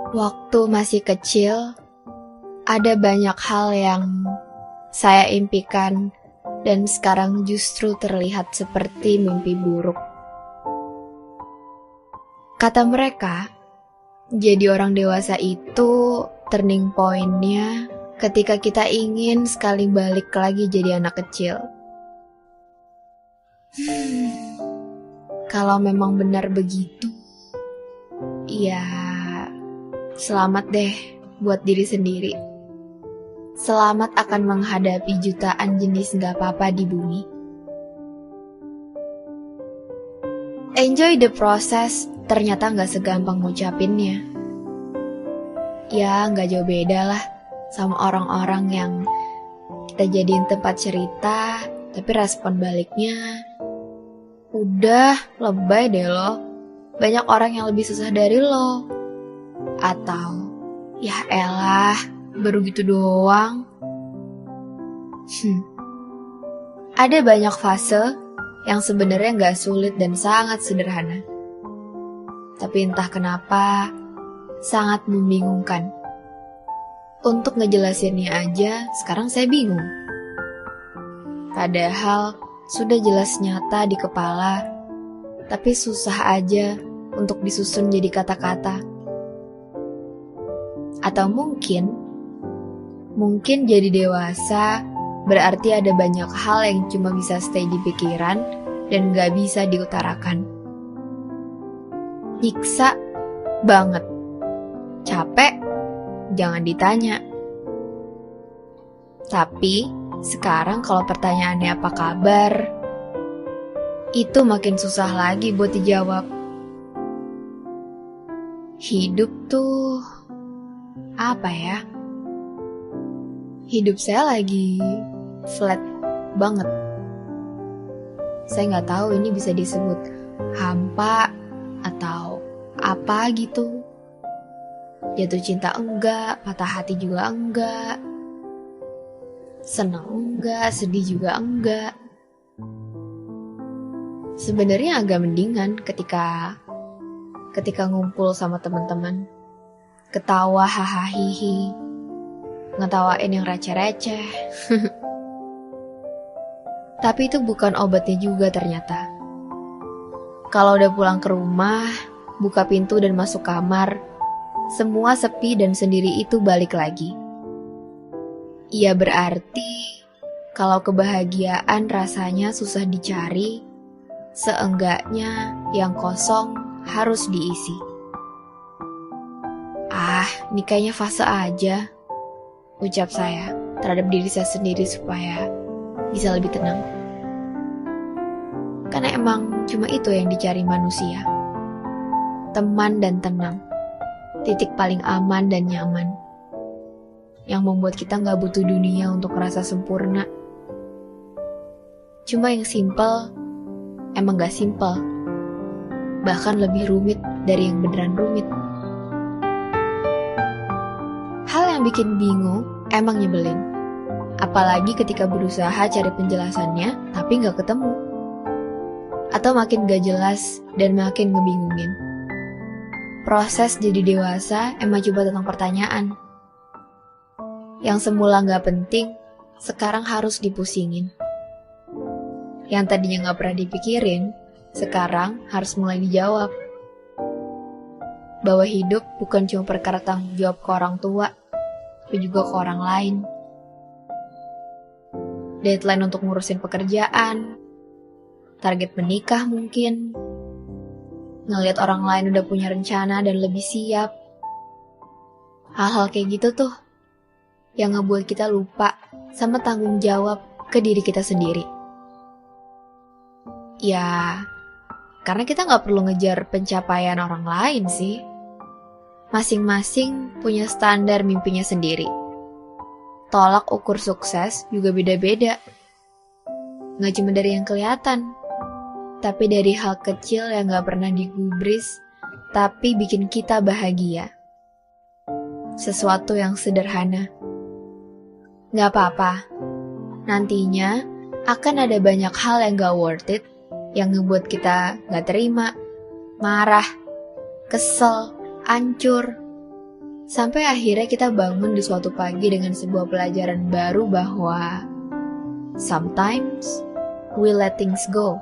Waktu masih kecil, ada banyak hal yang saya impikan dan sekarang justru terlihat seperti mimpi buruk. Kata mereka, jadi orang dewasa itu turning point-nya ketika kita ingin sekali balik lagi jadi anak kecil. Kalau memang benar begitu, ya selamat deh buat diri sendiri. Selamat akan menghadapi jutaan jenis gak apa-apa di bumi. Enjoy the process, ternyata gak segampang ngucapinnya. Ya gak jauh beda lah sama orang-orang yang kita jadiin tempat cerita, tapi respon baliknya, udah lebay deh lo, banyak orang yang lebih susah dari lo. Atau, ya elah, baru gitu doang. Ada banyak fase yang sebenarnya gak sulit dan sangat sederhana. Tapi entah kenapa, sangat membingungkan. Untuk ngejelasinnya aja, sekarang saya bingung. Padahal, sudah jelas nyata di kepala, tapi susah aja untuk disusun jadi kata-kata. Atau mungkin jadi dewasa berarti ada banyak hal yang cuma bisa stay di pikiran dan gak bisa diutarakan. Nyiksa banget. Capek? Jangan ditanya. Tapi sekarang kalau pertanyaannya apa kabar, itu makin susah lagi buat dijawab. Hidup tuh apa ya? Hidup saya lagi flat banget. Saya nggak tahu ini bisa disebut hampa atau apa gitu. Jatuh cinta enggak, patah hati juga enggak, senang enggak, sedih juga enggak. Sebenarnya agak mendingan ketika ngumpul sama teman-teman, ketawa hahaha, ngetawain yang receh-receh. Tapi itu bukan obatnya juga ternyata. Kalau udah pulang ke rumah, buka pintu dan masuk kamar, semua sepi dan sendiri itu balik lagi. Iya berarti kalau kebahagiaan rasanya susah dicari, seenggaknya yang kosong harus diisi. Ini kayaknya fase aja, ucap saya terhadap diri saya sendiri supaya bisa lebih tenang. Karena emang cuma itu yang dicari manusia. Teman dan tenang. Titik paling aman dan nyaman. Yang membuat kita gak butuh dunia untuk merasa sempurna. Cuma yang simple emang gak simple. Bahkan lebih rumit dari yang beneran rumit. Hal yang bikin bingung emang nyebelin. Apalagi ketika berusaha cari penjelasannya tapi gak ketemu. Atau makin gak jelas dan makin ngebingungin. Proses jadi dewasa emang coba tentang pertanyaan. Yang semula gak penting, sekarang harus dipusingin. Yang tadinya gak pernah dipikirin, sekarang harus mulai dijawab. Bahwa hidup bukan cuma perkara tanggung jawab ke orang tua, tapi juga ke orang lain. Deadline untuk ngurusin pekerjaan, target menikah mungkin, ngelihat orang lain udah punya rencana dan lebih siap. Hal-hal kayak gitu tuh yang ngebuat kita lupa sama tanggung jawab ke diri kita sendiri. Ya, karena kita gak perlu ngejar pencapaian orang lain sih. Masing-masing punya standar mimpinya sendiri. Tolak ukur sukses juga beda-beda. Gak cuma dari yang kelihatan, tapi dari hal kecil yang gak pernah digubris, tapi bikin kita bahagia. Sesuatu yang sederhana. Gak apa-apa, nantinya akan ada banyak hal yang gak worth it, yang ngebuat kita gak terima, marah, kesel, hancur. Sampai akhirnya kita bangun di suatu pagi dengan sebuah pelajaran baru bahwa sometimes we let things go.